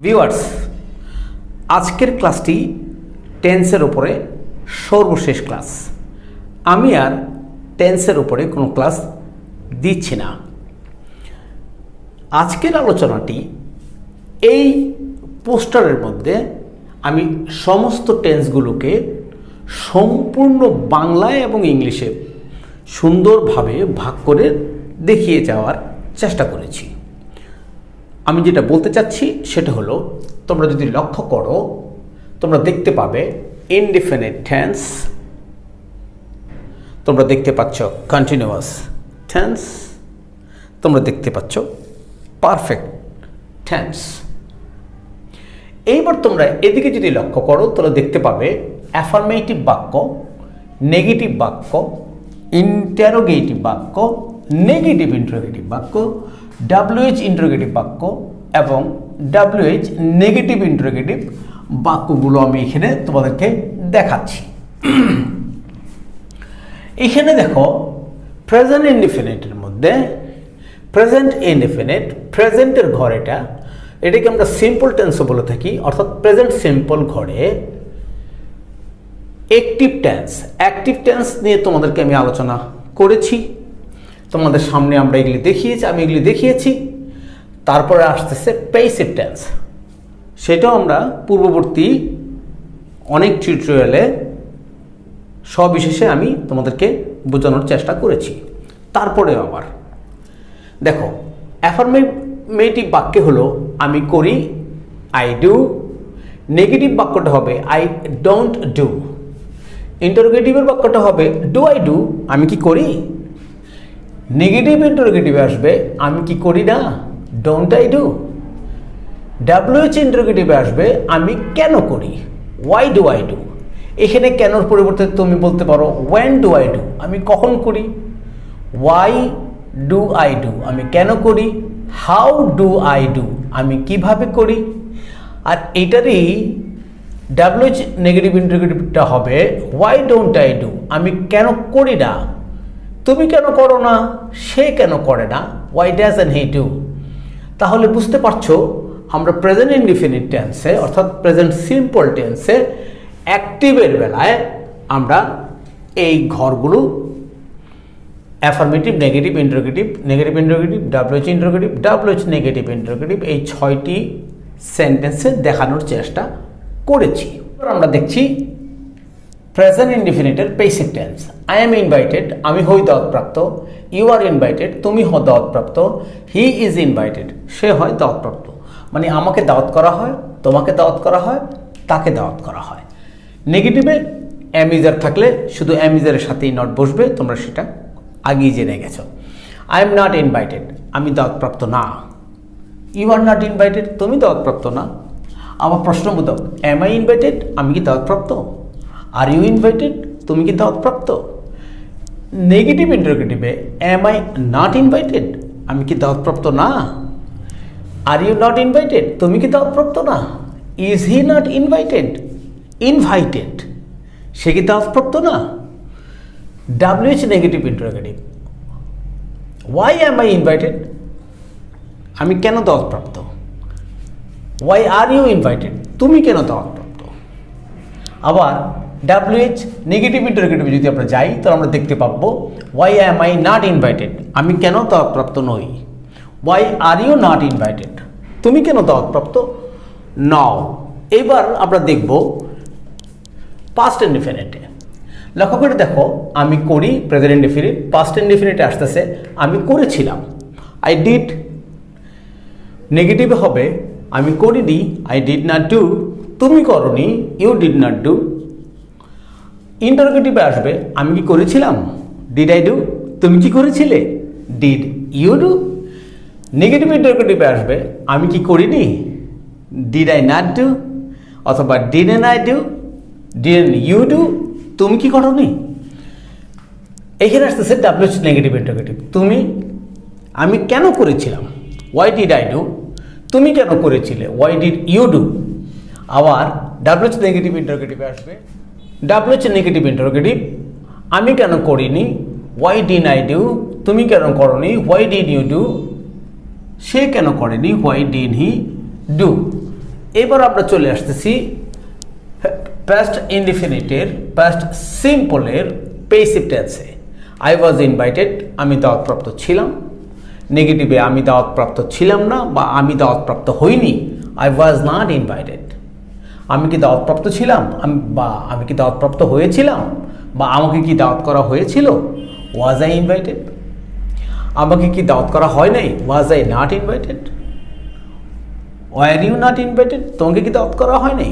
Viewers, আজকের ক্লাসটি টেন্সের উপরে সর্বশেষ ক্লাস। আমি আর টেন্সের উপরে কোনো ক্লাস দিচ্ছি না। আজকের আলোচনাটি এই পোস্টারের মধ্যে আমি সমস্ত টেন্সগুলোকে সম্পূর্ণ বাংলায় এবং ইংলিশে সুন্দরভাবে ভাগ করে দেখিয়ে যাওয়ার চেষ্টা করেছি। আমি যেটা বলতে চাচ্ছি সেটা হলো, তোমরা যদি লক্ষ্য করো তোমরা দেখতে পাবে ইনডিফিনিট টেন্স, তোমরা দেখতে পাচ্ছ কন্টিনিউয়াস টেন্স, তোমরা দেখতে পাচ্ছ পারফেক্ট টেন্স। এইবার তোমরা এদিকে যদি লক্ষ্য করো তাহলে দেখতে পাবে অ্যাফার্মেটিভ বাক্য, নেগেটিভ বাক্য, ইন্টারোগেটিভ বাক্য, নেগেটিভ ইন্টারোগেটিভ বাক্য, WH ইন্টারোগেটিভ বাক্য এবং WH নেগেটিভ ইন্টারোগেটিভ বাক্যগুলো আমি এখানে তোমাদেরকে দেখাচ্ছি। এখানে দেখো প্রেজেন্ট ইনডিফিনিটের মধ্যে প্রেজেন্ট ইনডিফিনিট, প্রেজেন্টের ঘর এটাকে আমরা সিম্পল টেন্সও বলে থাকি, অর্থাৎ প্রেজেন্ট সিম্পল ঘরে অ্যাক্টিভ টেন্স। অ্যাক্টিভ টেন্স নিয়ে তোমাদেরকে আমি আলোচনা করেছি, তোমাদের সামনে আমরা এগুলি দেখিয়েছি, আমি এগুলি দেখিয়েছি। তারপরে আসতেছে প্যাসিভ টেন্স, সেটাও আমরা পূর্ববর্তী অনেক টিউটোরিয়ালে সবিশেষে আমি তোমাদেরকে বোঝানোর চেষ্টা করেছি। তারপরে আবার দেখো অ্যাফার্মেটিভ বাক্যে হলো আমি করি, আই ডু। নেগেটিভ বাক্যটা হবে আই ডোন্ট ডু। ইন্টারোগেটিভের বাক্যটা হবে ডু আই ডু, আমি কি করি। নেগেটিভ ইন্টারোগেটিভে আসবে আমি কি করি না, ডোন্ট আই ডু। WH ইন্টারোগেটিভে আসবে আমি কেন করি, ওয়াই ডু আই ডু। এখানে কেনর পরিবর্তে তুমি বলতে পারো ওয়েন ডু আই ডু, আমি কখন করি। ওয়াই ডু আই ডু, আমি কেন করি। হাউ ডু আই ডু, আমি কিভাবে করি। আর এইটারই WH নেগেটিভ ইন্টারোগেটিভটা হবে ওয়াই ডোন্ট আই ডু, আমি কেন করি না। তুমি কেন করো না, সে কেন করে না, ওয়াই ডাজন্ট হি ডু। তাহলে বুঝতে পারছো আমরা প্রেজেন্ট ইনডিফিনিট টেন্সে অর্থাৎ প্রেজেন্ট সিম্পল টেন্সে অ্যাক্টিভের বেলায় আমরা এই ঘরগুলো affirmative, negative interrogative, negative interrogative, WH interrogative, WH negative interrogative, এই 6টি সেন্টেন্সে দেখানোর চেষ্টা করেছি। আমরা দেখছি প্রেজেন্ট ইনডিফিনিটের passive tense. I am invited, আমি হই দাওয়াতপ্রাপ্ত। ইউ আর ইনভাইটেড, তুমি হও দাওয়াতপ্রাপ্ত। হি ইজ ইনভাইটেড, সে হয় দাওয়াতপ্রাপ্ত। মানে আমাকে দাওয়াত করা হয়, তোমাকে দাওয়াত করা হয়, তাকে দাওয়াত করা হয়। নেগেটিভে অ্যামিজার থাকলে শুধু অ্যামিজারের সাথেই নট বসবে, তোমরা সেটা আগেই জেনে গেছো। আই এম নট ইনভাইটেড, আমি দাওয়াতপ্রাপ্ত না। ইউ আর নট ইনভাইটেড, তুমি দাওয়াতপ্রাপ্ত না। আবার প্রশ্নবোধক, অ্যাম আই ইনভাইটেড, আমি কি দাওয়াতপ্রাপ্ত। আর ইউ ইনভাইটেড, তুমি কি দাওয়াতপ্রাপ্ত। নেগেটিভ ইন্টারোগেটিভে অ্যাম আই নট ইনভাইটেড, আমি কি দাওয়াতপ্রাপ্ত না। আর ইউ নট ইনভাইটেড, তুমি কি দাওয়াতপ্রাপ্ত না। Is he not invited, invited, সে কি দাওয়াতপ্রাপ্ত না। WH negative interrogative, why am I invited, আমি কেন দাওয়াতপ্রাপ্ত। ওয়াই আর ইউ ইনভাইটেড, তুমি কেন দাওয়াতপ্রাপ্ত। আবার WH নেগেটিভ ইন্টারোগেটিভে যদি আমরা যাই তাহলে আমরা দেখতে পাবো why am I not invited, আমি কেন দাওয়াতপ্রাপ্ত নই। Why are you not invited, তুমি কেন দাওয়াতপ্রাপ্ত নও। এবার আমরা দেখব পাস্ট ইনডিফিনিটে। লক্ষ্য করে দেখো আমি করি, প্রেজেন্ট ইনডিফিনিট। পাস্ট ইনডিফিনিটে আসতেছে আমি করেছিলাম, আই ডিড। নেগেটিভে হবে আমি করিনি, আই ডিড নট ডু। তুমি করনি, ইউ ডিড নট ডু। ইন্টারোগেটিভে আসবে আমি কি করেছিলাম, ডিড আই ডু। তুমি কি করেছিলে, ডিড ইউ ডু। নেগেটিভ ইন্টারোগেটিভে আসবে আমি কি করিনি, ডিড আই নট ডু। অথবা didn't I do, didn't you do, তুমি কি করনি। এখানে আসতেছে WH নেগেটিভ ইন্টারোগেটিভ, তুমি, আমি কেন করেছিলাম, ওয়াই ডিড আই ডু। তুমি কেন করেছিলে, ওয়াই ডিড ইউ ডু। আবার WH নেগেটিভ ইন্টারোগেটিভে আসবে WH নেগেটিভ ইন্টারোগেটিভ, আমি কেন করিনি, ওয়াই ডিড আই ডু। তুমি কেন করনি, হোয়াই ডিড ইউ ডু। সে কেন করেনি, হোয়াই ডিড হি ডু। এবার আমরা চলে আসতেছি পাস্ট ইনডিফিনিটের পাস্ট সিম্পলের পেসিভ টেন্সে। আই ওয়াজ ইনভাইটেড, আমি দাওয়াতপ্রাপ্ত ছিলাম। নেগেটিভে আমি দাওয়াতপ্রাপ্ত ছিলাম না বা আমি দাওয়াতপ্রাপ্ত হইনি। I was not invited. আমি কি দাওয়াতপ্রাপ্ত ছিলাম আমি কি দাওয়াতপ্রাপ্ত হয়েছিলাম বা আমাকে কি দাওয়াত করা হয়েছিল? Was I invited. আমাকে কি দাওয়াত করা হয় নাই? Was I not invited. Were you not invited? তোমাকে কি দাওয়াত করা হয় নাই?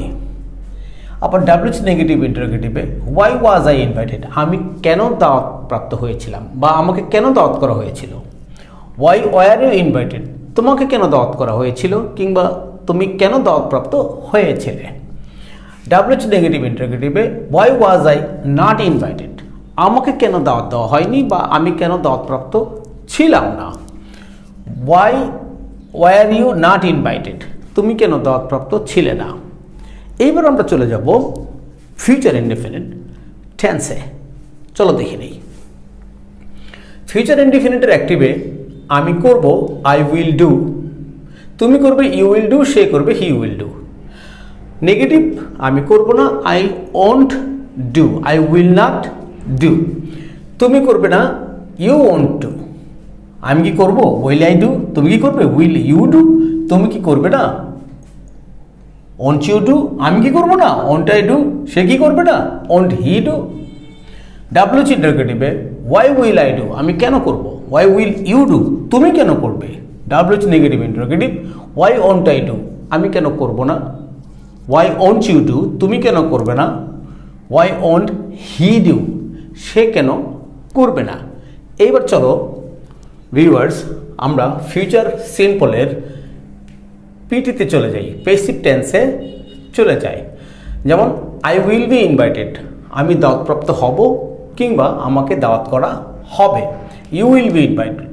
আবার ডাব্লিউএইচ নেগেটিভ ইন্টারোগেটিভে ওয়াই ওয়াজ আই ইনভাইটেড, আমি কেন দাওয়াত প্রাপ্ত হয়েছিলাম বা আমাকে কেন দাওয়াত করা হয়েছিল? ওয়াই ওয়ার ইউ ইনভাইটেড, তোমাকে কেন দাওয়াত করা হয়েছিল কিংবা তুমি কেন দাওয়াত প্রাপ্ত হয়েছিলে? ডাব্লিউএইচ নেগেটিভ ইন্টারোগেটিভে why was I not invited, আমাকে কেন দাওয়াত দেওয়া হয়নি বা আমি কেন দাওয়াত প্রাপ্ত ছিলাম না? Why were you not invited, তুমি কেন দাওয়াত প্রাপ্ত ছিলে না? এইবার আমরা চলে যাব ফিউচার ইনডিফিনিট টেন্সে। চলো দেখে নেই। ফিউচার ইনডিফিনিটের অ্যাক্টিভে আমি করব আই উইল ডু, তুমি করবে ইউ উইল ডু, সে করবে হি উইল ডু। নেগেটিভ আমি করব না, I won't do, I will not do. তুমি করবে না, ইউ ওন্ট ডু। আমি কি করব? Will I do. তুমি কি করবে? Will you do. তুমি কি করবে না? Won't you do. আমি কি করবো না? Won't I do. সে কি করবে না? Won't he do. ডাব্লিউএইচ ইন্টারোগেটিভে ওয়াই উইল আই ডু, আমি কেন করব? ওয়াই উইল ইউ ডু, তুমি কেন করবে? WH negative interrogative why won't I do, আমি কেন করব না? ওয়াই ওন্ট ইউ ডু, তুমি কেন করবে না? ওয়াই ওন্ট হি ডু, সে কেন করবে না? এইবার চলো ভিউয়ার্স আমরা ফিউচার সিম্পলের পিটিতে চলে যাই, পেসিভ টেন্সে চলে যাই। যেমন আই উইল বি ইনভাইটেড, আমি দাওয়াতপ্রাপ্ত হব কিংবা আমাকে দাওয়াত করা হবে। ইউ উইল বি ইনভাইটেড,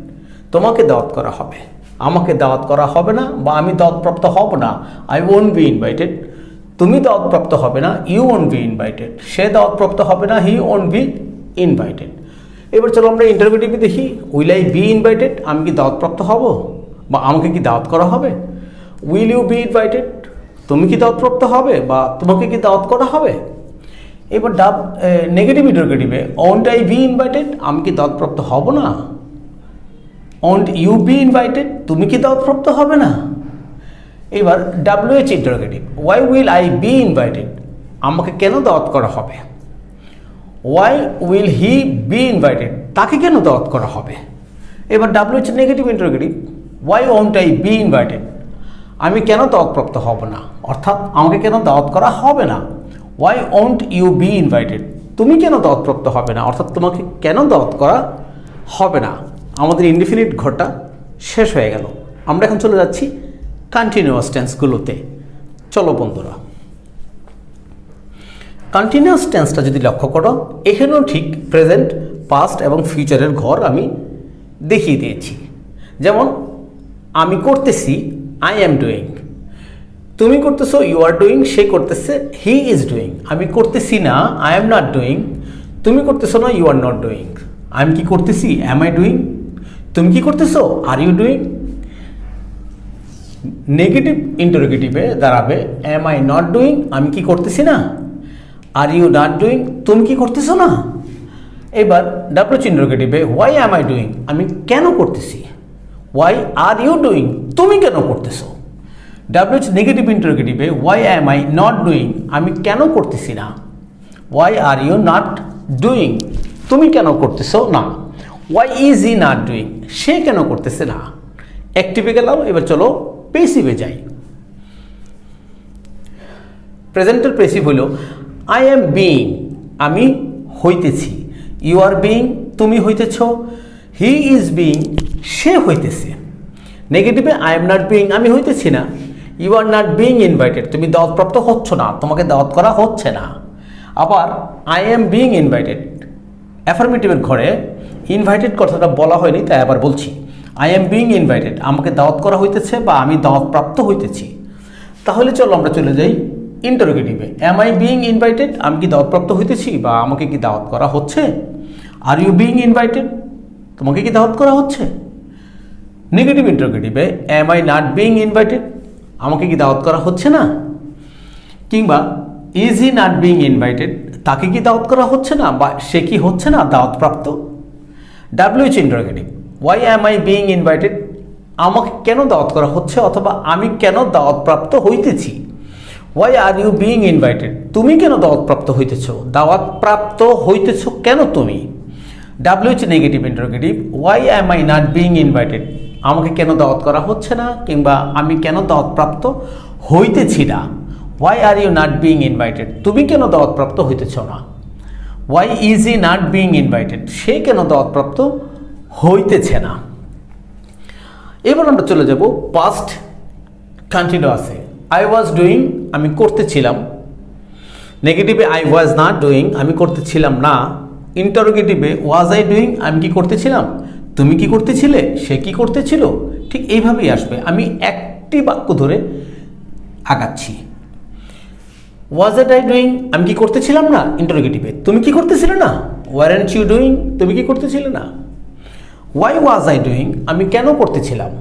তোমাকে দাওয়াত করা হবে। আমাকে দাওয়াত করা হবে না বা আমি দাওয়াতপ্রাপ্ত হব না। আই ওন্ট বি ইনভাইটেড, তুমি দাওয়াতপ্রাপ্ত হবে না। ইউ ওন্ট বি ইনভাইটেড, সে দাওয়াতপ্রাপ্ত হবে না। He won't be invited. এবার চলো আমরা ইন্টারোগেটিভে দেখি। উইল আই বি ইনভাইটেড, আমি কি দাওয়াতপ্রাপ্ত হব বা আমাকে কি দাওয়াত করা হবে? উইল ইউ বি ইনভাইটেড, তুমি কি দাওয়াতপ্রাপ্ত হবে বা তোমাকে কি দাওয়াত করা হবে? এবার নেগেটিভ ইন্টারোগেটিভে ওন্ট আই বি ইনভাইটেড, আমি কি দাওয়াতপ্রাপ্ত হব না? ওন্ট ইউ বি ইনভাইটেড, তুমি কি দাওয়াতপ্রাপ্ত হবে না? এবার WH interrogative why will I be invited, আমাকে কেন দাওয়াত করা হবে? Why will he be invited, তাকে কেন দাওয়াত করা হবে? এবার WH negative interrogative why won't I be invited, আমি কেন দাওয়াতপ্রাপ্ত হব না, অর্থাৎ আমাকে কেন দাওয়াত করা হবে না? Why won't you be invited, তুমি কেন দাওয়াতপ্রাপ্ত হবে না, অর্থাৎ তোমাকে কেন দাওয়াত করা হবে না? আমাদের ইনডিফিনিট ঘরটা শেষ হয়ে গেল। আমরা এখন চলে যাচ্ছি কন্টিনিউয়াস টেন্সগুলোতে। চলো বন্ধুরা, কন্টিনিউয়াস টেন্সটা যদি লক্ষ্য করো, এখানেও ঠিক প্রেজেন্ট, পাস্ট এবং ফিউচারের ঘর আমি দেখিয়ে দিয়েছি। যেমন আমি করতেছি, আই এম ডুইং। তুমি করতেছো, ইউ আর ডুইং। সে করতেছে, হি ইজ ডুইং। আমি করতেছি না, আই এম নট ডুইং। তুমি করতেছো না, ইউ আর নট ডুইং। আমি কি করতেছি, অ্যাম আই ডুইং। তুমি কি করতেছো, আর ইউ ডুইং। নেগেটিভ ইন্টারোগেটিভে দাঁড়াবে অ্যাম আই নট ডুইং, আমি কি করতেছি না। আর ইউ নট ডুইং, তুমি কি করতেছো না। এবার ডাব্লিউএইচ ইন্টারোগেটিভে হোয়াই অ্যাম আই ডুইং, আমি কেন করতেছি। হোয়াই আর ইউ ডুইং, তুমি কেন করতেছো। ডাব্লিউএইচ নেগেটিভ ইন্টারোগেটিভে why am I not doing, আমি কেন করতেছি না। Why are you not doing, তুমি কেন করতেছো না। Why is he not doing, সে কেন করতেছে না। অ্যাক্টিভে গেলাম। এবার চলো পেসিভে যাই। প্রেজেন্টের পেসিভ হলো আই এম বিইং, আমি হইতেছি। ইউ আর বিইং, তুমি হইতেছ। হি ইজ বিইং, সে হইতেছে। নেগেটিভে আই এম নট বিইং, আমি হইতেছি না। You are not being invited, তুমি দাওয়াতপ্রাপ্ত হচ্ছ না, তোমাকে দাওয়াত করা হচ্ছে না। আবার আই এম বিইং ইনভাইটেড, অ্যাফার্মেটিভের ঘরে ইনভাইটেড কথাটা বলা হয়নি, তাই আবার বলছি। আই এম বিইং ইনভাইটেড, আমাকে দাওয়াত করা হইতেছে বা আমি দাওয়াতপ্রাপ্ত হইতেছি। তাহলে চলো আমরা চলে যাই ইন্টারোগেটিভে। অ্যাম আই বিইং ইনভাইটেড, আমি কি দাওয়াতপ্রাপ্ত হইতেছি বা আমাকে কি দাওয়াত করা হচ্ছে। আর ইউ বিইং ইনভাইটেড, তোমাকে কি দাওয়াত করা হচ্ছে। নেগেটিভ ইন্টারোগেটিভে am I not being invited, আমাকে কি দাওয়াত করা হচ্ছে না? কিংবা is he not being invited, তাকে কি দাওয়াত করা হচ্ছে না বা সে কি হচ্ছে না দাওয়াতপ্রাপ্ত? WH interrogative, why am I being invited, আমাকে কেন দাওয়াত করা হচ্ছে অথবা আমি কেন দাওয়াতপ্রাপ্ত হইতেছি। Why are you being invited, তুমি কেন দাওয়াতপ্রাপ্ত হইতেছ, দাওয়াতপ্রাপ্ত হইতেছ কেন তুমি। WH negative interrogative, why am I not being invited, আমাকে কেন দাওয়াত করা হচ্ছে না কিংবা আমি কেন দাওয়াতপ্রাপ্ত হইতেছি না। Why are you not being invited, তুমি কেন দাওয়াতপ্রাপ্ত হইতেছ না। Why is he not being invited, সে কেন দাওয়াতপ্রাপ্ত হইতেছে না। এবার আমরা চলে যাব পাস্ট কন্টিনিউয়াসে। আই ওয়াজ ডুইং, আমি করতেছিলাম। নেগেটিভে আই ওয়াজ নট ডুইং, আমি করতেছিলাম না। ইন্টারোগেটিভে ওয়াজ আই ডুইং, আমি কি করতেছিলাম, তুমি কি করতেছিলে, সে কি করতেছিল। ঠিক এইভাবেই আসবে। আমি একটি বাক্য ধরে আগাচ্ছি। ওয়াজ ইট আই ডুইং, আমি কি করতেছিলাম না। ইন্টারোগেটিভে তুমি কি করতেছিলে না। ওয়ারেন্ট ইউ ডুইং, তুমি কি করতেছিলে না। ওয়াই ওয়াজ আই ডুইং, আমি কেন করতেছিলাম,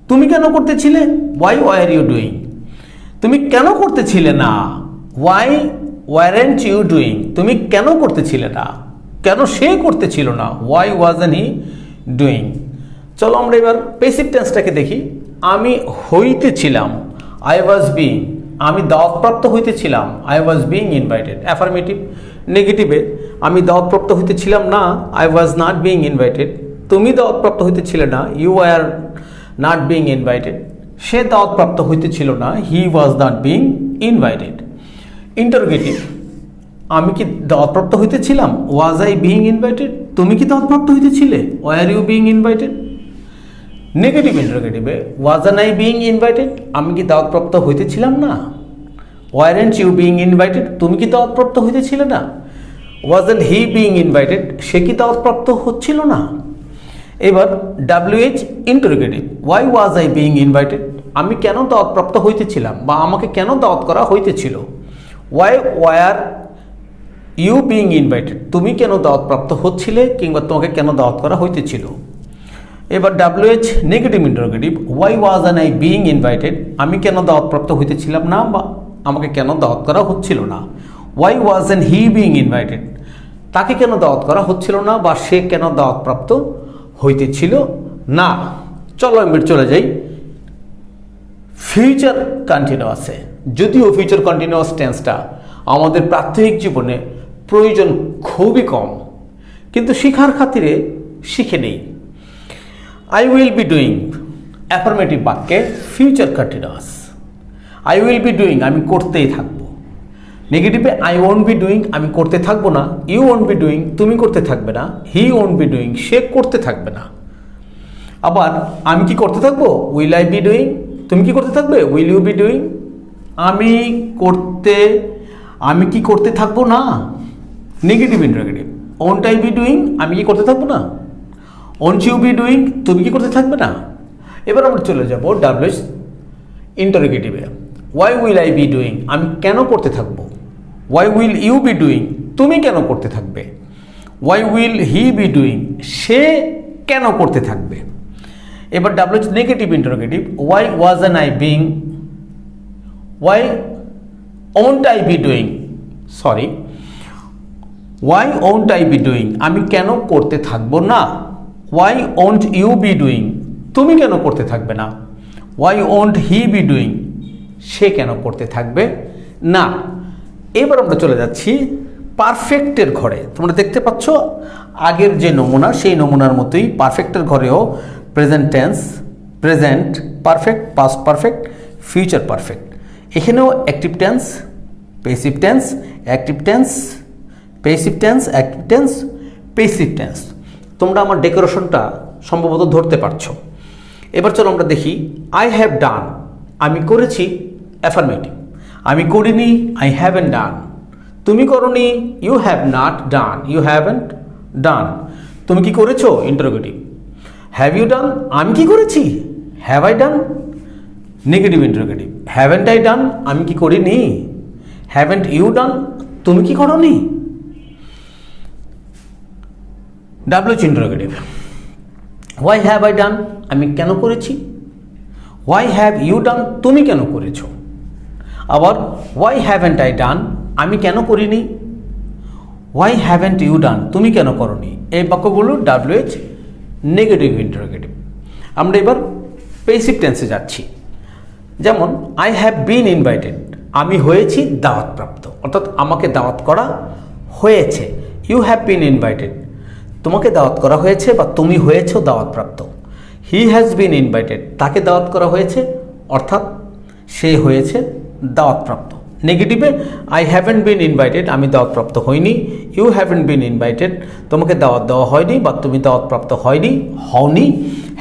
তুমি কেন করতেছিলে। ওয়াই ওয়ার ইউ ডুইং, তুমি কেন করতেছিলে না। ওয়াই ওয়ারেন্ট ইউ ডুইং, তুমি কেন করতেছিলে না, কেন সে করতেছিল না। Why wasn't he doing. চলো আমরা এবার প্যাসিভ টেন্সটাকে দেখি। আমি হইতেছিলাম, আই ওয়াজ বিং, আমি দাওয়াতপ্রাপ্ত হইতেছিলাম, I was being invited. Affirmative. নেগেটিভে আমি দাওয়াতপ্রাপ্ত হইতেছিলাম না, I was not being invited. তুমি দাওয়াতপ্রাপ্ত হইতেছিলে না, you are not being invited. সে দাওয়াতপ্রাপ্ত হইতেছিল না, he was not being invited. Interrogative, আমি কি দাওয়াতপ্রাপ্ত হইতেছিলাম, ওয়াজ আই বিং ইনভাইটেড, তুমি কি দাওয়াতপ্রাপ্ত হইতেছিলে, were you being invited. Negative ইন্টারোগেটিভে ওয়াজন্ট আই বিং ইনভাইটেড, আমি কি দাওয়াতপ্রাপ্ত হইতেছিলাম না। ওয়ারেন্ট ইউ বিং ইনভাইটেড, তুমি কি দাওয়াতপ্রাপ্ত হইতেছিলে না। ওয়াজন্ট হি বিং ইনভাইটেড, সে কি দাওয়াতপ্রাপ্ত হচ্ছিল না। এবার WH interrogative, why was I being invited, আমি কেন দাওয়াতপ্রাপ্ত হইতেছিলাম বা আমাকে কেন দাওয়াত করা হইতেছিল। Why were you being invited, তুমি কেন দাওয়াতপ্রাপ্ত হচ্ছিলে কিংবা তোমাকে কেন দাওয়াত করা হইতেছিল। এবার WH negative interrogative, why wasn't I being invited, আমি কেন দাওয়াতপ্রাপ্ত হইতেছিলাম না বা আমাকে কেন দাওয়াত করা হচ্ছিল না। Why wasn't he being invited, তাকে কেন দাওয়াত করা হচ্ছিল না বা সে কেন দাওয়াতপ্রাপ্ত হইতেছিল না। চলো আমি চলে যাই ফিউচার কন্টিনিউয়াসে। যদিও ফিউচার কন্টিনিউয়াস টেন্সটা আমাদের প্রাত্যহিক জীবনে প্রয়োজন খুবই কম, কিন্তু শিখার খাতিরে শিখে নেই। I will be doing, affirmative বাক্যে future continuous. I will be doing, আমি করতেই থাকবো। নেগেটিভে আই ওয়ন্ট বি ডুইং, আমি করতে থাকবো না। ইউ ওয়ন্ট বি ডুইং, তুমি করতে থাকবে না। হি ওয়ন্ট বি ডুইং, সে করতে থাকবে না। আবার আমি কি করতে থাকবো, উইল আই বি ডুইং, তুমি কি করতে থাকবে, উইল ইউ বি ডুইং। আমি কি করতে থাকবো না। Negative interrogative, won't I be doing, আমি কি করতে থাকবো না। ওন্ট ইউ বি ডুইং, তুমি কি করতে থাকবে না। এবার আমরা চলে যাব WH ইন্টারোগেটিভে, why will I be doing, আমি কেন করতে থাকবো। Why will you be doing, তুমি কেন করতে থাকবে। Why will he be doing, সে কেন করতে থাকবে। এবার WH negative interrogative, why wasn't I being, why won't I be doing, why won't I be doing, আমি কেন করতে থাকবো না। Why won't you be doing, তুমি কেন করতে থাকবে না। Why won't he be doing, সে কেন করতে থাকবে না। এবার আমরা চলে যাচ্ছি পারফেক্টের ঘরে। তোমরা দেখতে পাচ্ছ আগের যে নমুনা সেই নমুনার মতোই পারফেক্টের ঘরেও present tense, present perfect, past perfect, future perfect. এখানেও active tense, passive tense, active tense, passive tense, active tense, passive tense. তোমরা আমার ডেকোরেশনটা সম্ভবত ধরতে পারছো। এবার চলো আমরা দেখি আই হ্যাভ ডান, আমি করেছি, অ্যাফার্মেটিভ। আমি করিনি, আই হ্যাভেন্ট ডান। তুমি করনি, you have not done, you haven't done. তুমি কি করেছো, ইন্টারোগেটিভ। হ্যাভ ইউ ডান, আমি কি করেছি, have I done. Negative interrogative, haven't I done, আমি কি করিনি। হ্যাভেন্ট ইউ ডান, তুমি কি করনি। WH interrogative, why have I done, আমি কেন করেছি। হোয়াই হ্যাভ ইউ ডান, তুমি কেন করেছো। আবার হোয়াই হ্যাভেন্ট আই ডান, আমি কেন করিনি। হোয়াই হ্যাভেন্ট ইউ ডান, তুমি কেন করনি। এই বাক্যগুলো WH নেগেটিভ ইন্টারোগেটিভ। আমরা এবার পেসিভ টেন্সে যাচ্ছি। যেমন আই হ্যাভ বিন ইনভাইটেড, আমি হয়েছি দাওয়াতপ্রাপ্ত, অর্থাৎ আমাকে দাওয়াত করা হয়েছে। ইউ হ্যাভ বিন ইনভাইটেড, তোমাকে দাওয়াত করা হয়েছে বা তুমি হয়েছো দাওয়াতপ্রাপ্ত। হি হ্যাজ বিন ইনভাইটেড, তাকে দাওয়াত করা হয়েছে, অর্থাৎ সে হয়েছে দাওয়াতপ্রাপ্ত। নেগেটিভে আই হ্যাভেন্ট বিন ইনভাইটেড, আমি দাওয়াতপ্রাপ্ত হইনি। ইউ হ্যাভেন্ট বিন ইনভাইটেড, তোমাকে দাওয়াত দেওয়া হয়নি বা তুমি দাওয়াতপ্রাপ্ত হওনি।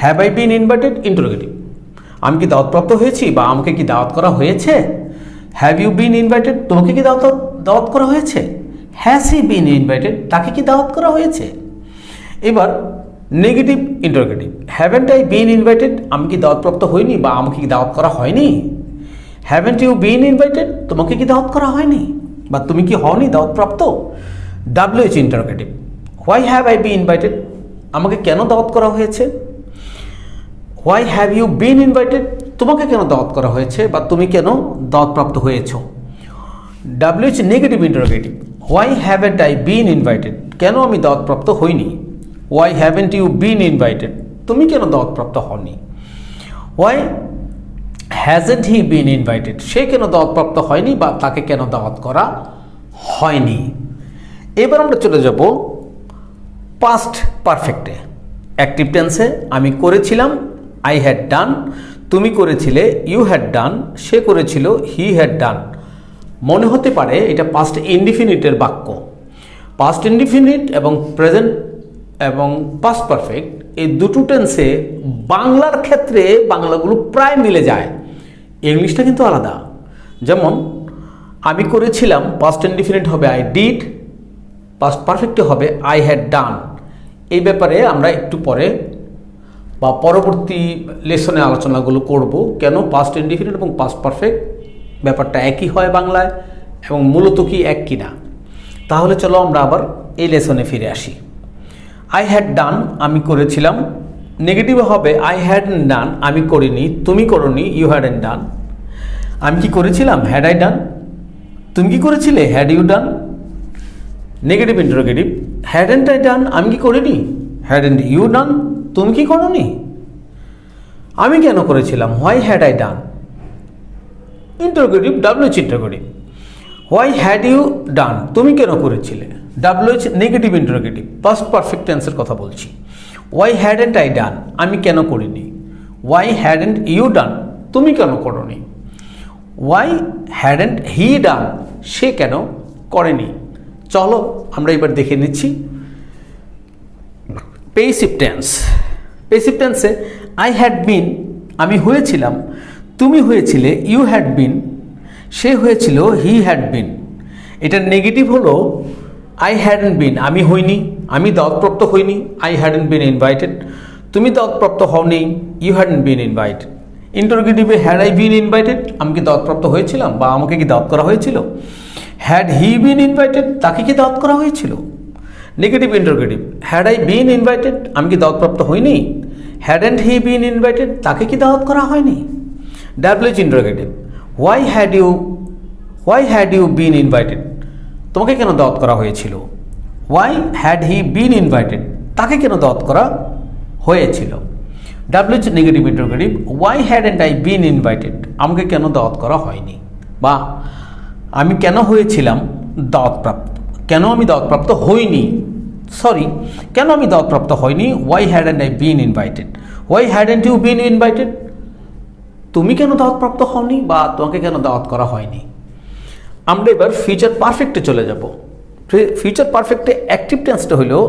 Have I been invited interrogative, আমি কি দাওয়াতপ্রাপ্ত হয়েছি বা আমাকে কি দাওয়াত করা হয়েছে। হ্যাভ ইউ বিন ইনভাইটেড, তোমাকে কি দাওয়াত করা হয়েছে। হ্যাজ হি বিন ইনভাইটেড, তাকে কি দাওয়াত করা হয়েছে। এবার negative interrogative, haven't I been invited, আমি কি দাওয়াতপ্রাপ্ত হইনি বা আমাকে কি দাওয়াত করা হয়নি। হ্যাভেন্ট ইউ বিন ইনভাইটেড, তোমাকে কি দাওয়াত করা হয়নি বা তুমি কি হওনি দাওয়াতপ্রাপ্ত। WH interrogative, why have I been invited, আমাকে কেন দাওয়াত করা হয়েছে। Why have you been invited, তোমাকে কেন দাওয়াত করা হয়েছে বা তুমি কেন দাওয়াতপ্রাপ্ত হয়েছ। WH negative interrogative, why haven't I been invited, কেন আমি দাওয়াতপ্রাপ্ত হইনি। Why haven't you been invited, তুমি কেন দাওয়াতপ্রাপ্ত হওনি। Why hasn't he been invited, সে কেন দাওয়াতপ্রাপ্ত হয়নি বা তাকে কেন দাওয়াত করা হয়নি। এবার আমরা চলে যাব পাস্ট পারফেক্টে। অ্যাক্টিভ টেন্সে আমি করেছিলাম, আই হ্যাড ডান, তুমি করেছিলে, ইউ হ্যাড ডান, সে করেছিল, হি হ্যাড ডান। মনে হতে পারে এটা পাস্ট ইনডিফিনিটের বাক্য। পাস্ট ইনডিফিনিট এবং প্রেজেন্ট এবং পাস্ট পারফেক্ট এই দুটো টেন্সে বাংলার ক্ষেত্রে বাংলাগুলো প্রায় মিলে যায়, ইংলিশটা কিন্তু আলাদা। যেমন আমি করেছিলাম, পাস্ট ইনডিফিনিট হবে আই ডিড, পাস্ট পারফেক্টে হবে আই হ্যাড ডান। এই ব্যাপারে আমরা একটু পরে বা পরবর্তী লেসনে আলোচনাগুলো করব, কেন পাস্ট ইনডিফিনিট এবং পাস্ট পারফেক্ট ব্যাপারটা একই হয় বাংলায় এবং মূলত কি এক কিনা। তাহলে চলো আমরা আবার এই লেসনে ফিরে আসি। আই হ্যাড ডান, আমি করেছিলাম। নেগেটিভে হবে আই হ্যাডন্ট ডান, আমি করিনি, তুমি করনি, ইউ হ্যাডন্ট ডান। আমি কি করেছিলাম, হ্যাড আই ডান। তুমি কি করেছিলে, had you done. Negative interrogative, hadn't I done, আমি কি করিনি, হ্যাডন্ট ইউ ডান, তুমি কি করনি। আমি কেন করেছিলাম, why had I done. Interrogative, WH interrogative, why had you done, তুমি কেন করেছিলে। WH negative interrogative, past perfect টেন্সের কথা বলছি। হোয়াই হ্যাডন্ট আই ডান, আমি কেন করিনি। হোয়াই হ্যাডন্ট ইউ ডান, তুমি কেন করনি। হোয়াই হ্যাডন্ট হি ডান, সে কেন করেনি। চলো আমরা এবার দেখে নিচ্ছি পেসিভ টেন্স। পেসিভ টেন্সে আই হ্যাড বিন, আমি হয়েছিলাম, তুমি হয়েছিলে, ইউ হ্যাড বিন, সে হয়েছিল, হি হ্যাড বিন। এটা নেগেটিভ হলো আই হ্যাডন্ট বিন, আমি হইনি, আমি দাওয়াতপ্রাপ্ত হইনি, আই হ্যাডন্ট বিন ইনভাইটেড। তুমি দাওয়াতপ্রাপ্ত হওনি, ইউ হ্যাডন্ট বিন ইনভাইটেড। ইন্টারোগেটিভে হ্যাড আই বিন ইনভাইটেড, আমি কি দাওয়াতপ্রাপ্ত হয়েছিলাম বা আমাকে কি দাওয়াত করা হয়েছিল। হ্যাড হি বিন ইনভাইটেড, তাকে কি দাওয়াত করা হয়েছিল। Negative interrogative, had I been invited, আমি কি দাওয়াতপ্রাপ্ত হইনি। হ্যাডন্ট হি বিন ইনভাইটেড, তাকে কি দাওয়াত করা হয়নি। WH interrogative, why had you been invited, তোমাকে কেন দাওয়াত করা হয়েছিল। Why had he been invited, তাকে কেন দাওয়াত করা হয়েছিল। WH negative interrogative, why hadn't I been invited, আমাকে কেন দাওয়াত করা হয়নি বা আমি কেন হয়েছিলাম দাওয়াতপ্রাপ্ত, কেন আমি দাওয়াতপ্রাপ্ত হইনি, কেন আমি দাওয়াতপ্রাপ্ত হইনি। Why hadn't I been invited. Why hadn't you been invited, তুমি কেন দাওয়াতপ্রাপ্ত হওনি বা তোমাকে কেন দাওয়াত করা হয়নি। আমরা এবার ফিউচার পারফেক্টে চলে যাব। ফিউচার পারফেক্টে অ্যাক্টিভ টেন্সটা হলো,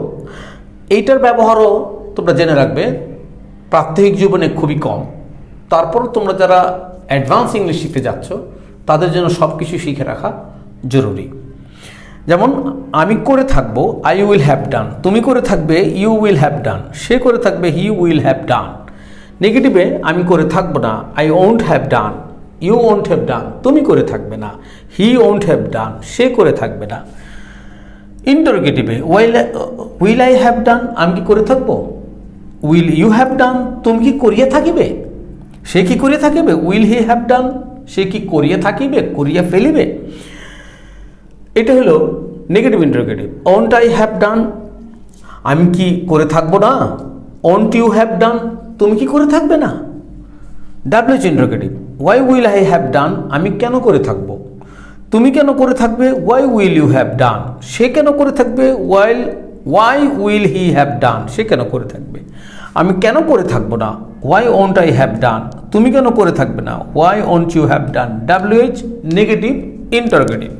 এইটার ব্যবহারও তোমরা জেনে রাখবে প্রাত্যহিক জীবনে খুবই কম, তারপর তোমরা যারা অ্যাডভান্স ইংলিশ শিখতে যাচ্ছ তাদের জন্য সব কিছু শিখে রাখা জরুরি। যেমন আমি করে থাকবো, আই উইল হ্যাভ ডান, তুমি করে থাকবে, ইউ উইল হ্যাভ ডান, সে করে থাকবে, হি উইল হ্যাভ ডান। নেগেটিভে আমি করে থাকবো না, I won't have done, you won't have done, তুমি করে থাকবে না, হি ওন্ট হ্যাভ ডান, সে করে থাকবে না। ইন্টারোগেটিভে উইল আই হ্যাভ ডান, আমি কি করে থাকবো। উইল ইউ হ্যাভ ডান, তুমি কি করিয়ে থাকিবে। সে কি করিয়া থাকিবে, উইল হি হ্যাভ ডান, সে কি করিয়া থাকিবে, করিয়া ফেলিবে। এটা হলো negative interrogative. Won't I have done, আমি কি করে থাকবো না। ওন্ট ইউ হ্যাভ ডান, তুমি কি করে থাকবে না। WH interrogative, why will I have done, আমি কেন করে থাকবো। তুমি কেন করে থাকবে, why will you have done, সে কেন করে থাকবে, why will he have done, সে কেন করে থাকবে। আমি কেন করে থাকবো না, why won't I have done, তুমি কেন করে থাকবে না, why won't you have done. WH negative interrogative.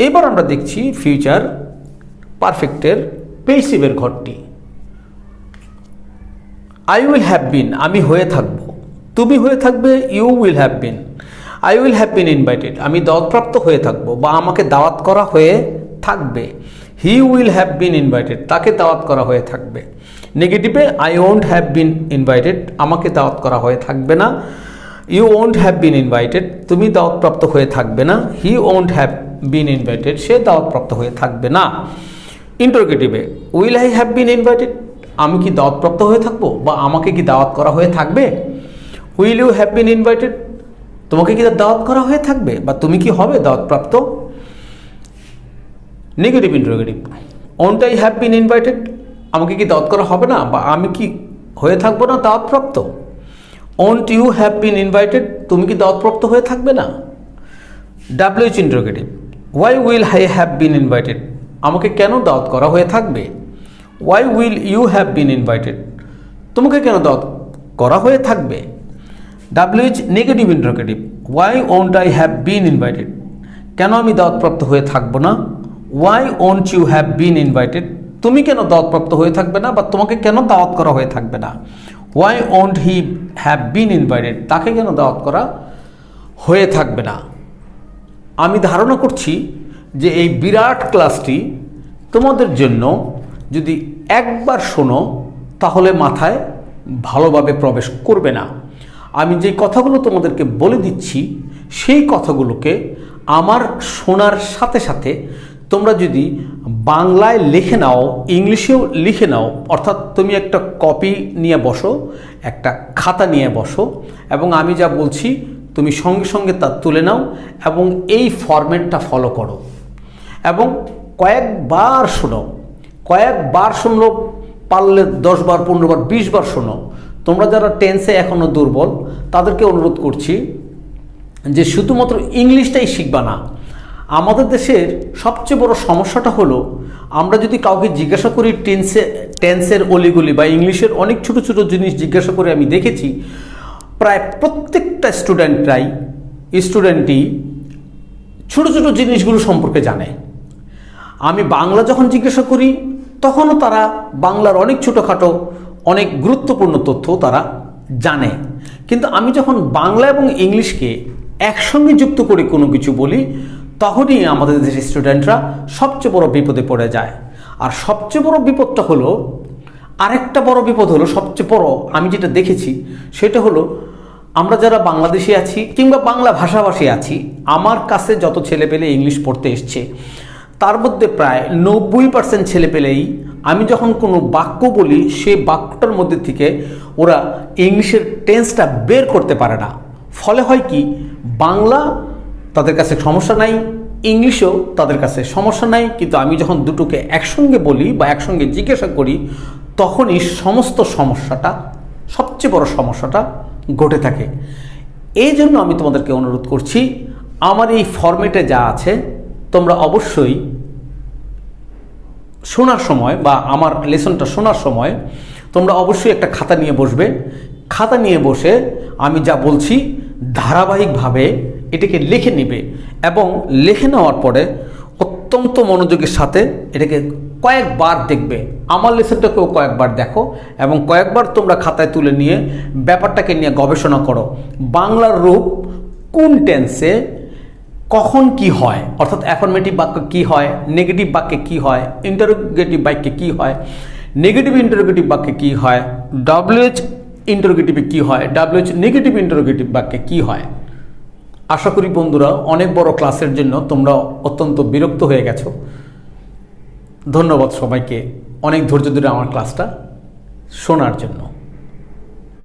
এবার আমরা দেখছি ফিউচার পারফেক্টের পেসিভের ঘরটি। আই উইল হ্যাভ বিন, আমি হয়ে থাকবো, তুমি হয়ে থাকবে, you will have been. I will have been invited, আমি দাওয়াতপ্রাপ্ত হয়ে থাকবো বা আমাকে দাওয়াত করা হয়ে থাকবে। He will have been invited, তাকে দাওয়াত করা হয়ে থাকবে। নেগেটিভে I won't have been invited, আমাকে দাওয়াত করা হয়ে থাকবে না। You won't have been invited, তুমি দাওয়াতপ্রাপ্ত হয়ে থাকবে না। He won't have been invited, সে দাওয়াতপ্রাপ্ত হয়ে থাকবে না। ইন্টারোগেটিভে will I have been invited, আমি কি দাওয়াতপ্রাপ্ত হয়ে থাকবো বা আমাকে কি দাওয়াত করা হয়ে থাকবে। Will you have been invited, তোমাকে কি দাওয়াত করা হয়ে থাকবে বা তুমি কি হবে দাওয়াতপ্রাপ্ত। Negative interrogative, won't I have been invited, আমাকে কি দাওয়াত করা হবে না বা আমি কি হয়ে থাকবো না দাওয়াতপ্রাপ্ত। Won't you have been invited, তুমি কি দাওয়াতপ্রাপ্ত হয়ে থাকবে না। WH interrogative, why will I have been invited, আমাকে কেন দাওয়াত করা হয়ে থাকবে। Why will you have been invited, তোমাকে কেন দাওয়াত করা হয়ে থাকবে। WH negative interrogative, why won't I have been invited, কেন আমি দাওয়াতপ্রাপ্ত হয়ে থাকবো না। Why won't you have been invited, তুমি কেন দাওয়াতপ্রাপ্ত হয়ে থাকবে না বা তোমাকে কেন দাওয়াত করা হয়ে থাকবে না। Why won't he have been invited, তাকে কেন দাওয়াত করা হয়ে থাকবে না। আমি ধারণা করছি যে এই বিরাট ক্লাসটি তোমাদের জন্য যদি একবার শোনো তাহলে মাথায় ভালোভাবে প্রবেশ করবে না। আমি যে কথাগুলো তোমাদেরকে বলে দিচ্ছি সেই কথাগুলোকে আমার শোনার সাথে সাথে তোমরা যদি বাংলায় লিখে নাও, ইংলিশেও লিখে নাও, অর্থাৎ তুমি একটা কপি নিয়ে বসো, একটা খাতা নিয়ে বসো এবং আমি যা বলছি তুমি সঙ্গে সঙ্গে তা তুলে নাও এবং এই ফরম্যাটটা ফলো করো এবং কয়েকবার শোনো, কয়েকবার শুনলো, পারলে 10 বার 15 বার 20 বার শোনো। তোমরা যারা টেন্সে এখনও দুর্বল তাদেরকে অনুরোধ করছি যে শুধুমাত্র ইংলিশটাই শিখবা না। আমাদের দেশের সবচেয়ে বড় সমস্যাটা হলো আমরা যদি কাউকে জিজ্ঞাসা করি টেন্সের অলিগলি বা ইংলিশের অনেক ছোটো ছোটো জিনিস জিজ্ঞাসা করে আমি দেখেছি প্রায় প্রত্যেকটা স্টুডেন্টই ছোটো ছোটো জিনিসগুলো সম্পর্কে জানে। আমি বাংলা যখন জিজ্ঞাসা করি তখনও তারা বাংলার অনেক ছোটোখাটো অনেক গুরুত্বপূর্ণ তথ্য তারা জানে, কিন্তু আমি যখন বাংলা এবং ইংলিশকে একসঙ্গে যুক্ত করে কোনো কিছু বলি তখনই আমাদের দেশের স্টুডেন্টরা সবচেয়ে বড় বিপদে পড়ে যায়। আর সবচেয়ে বড় বিপদটা হলো, আরেকটা বড় বিপদ হলো, সবচেয়ে বড় আমি যেটা দেখেছি সেটা হলো আমরা যারা বাংলাদেশি আছি কিংবা বাংলা ভাষাভাষী আছি, আমার কাছে যত ছেলেপেলে ইংলিশ পড়তে এসছে তার মধ্যে প্রায় 90% ছেলেপেলেই আমি যখন কোনো বাক্য বলি সেই বাক্যটার মধ্যে থেকে ওরা ইংলিশের টেন্সটা বের করতে পারে না। ফলে হয় কি, বাংলা তাদের কাছে সমস্যা নাই, ইংলিশও তাদের কাছে সমস্যা নাই, কিন্তু আমি যখন দুটোকে একসঙ্গে বলি বা একসঙ্গে জিজ্ঞাসা করি তখনই সমস্ত সমস্যাটা, সবচেয়ে বড় সমস্যাটা ঘটে থাকে। এই জন্য আমি তোমাদেরকে অনুরোধ করছি আমার এই ফরম্যাটে যা আছে তোমরা অবশ্যই শোনার সময় বা আমার লেসনটা শোনার সময় তোমরা অবশ্যই একটা খাতা নিয়ে বসবে। খাতা নিয়ে বসে আমি যা বলছি ধারাবাহিকভাবে এটাকে লিখে নিবে এবং লিখে নেওয়ার পরে অত্যন্ত মনোযোগের সাথে এটাকে কয়েকবার দেখবে। আমার লেসনটাকেও কয়েকবার দেখো এবং কয়েকবার তোমরা খাতায় তুলে নিয়ে ব্যাপারটাকে নিয়ে গবেষণা করো। বাংলার রূপ কোন টেন্সে কখন কি হয়, অর্থাৎ অ্যাফার্মেটিভ বাক্য কি হয়, নেগেটিভ বাক্যে কি হয়, ইন্টারোগেটিভ বাক্যে কি হয়, নেগেটিভ ইন্টারোগেটিভ বাক্যে কি হয়, ডাব্লিউএইচ ইন্টারোগেটিভে কি হয়, ডাব্লিউএইচ নেগেটিভ ইন্টারোগেটিভ বাক্যে কি হয়। আশা করি বন্ধুরা অনেক বড় ক্লাসের জন্য তোমরা অত্যন্ত বিরক্ত হয়ে গেছো। ধন্যবাদ সবাইকে অনেক ধৈর্য ধরে আমার ক্লাসটা শোনার জন্য।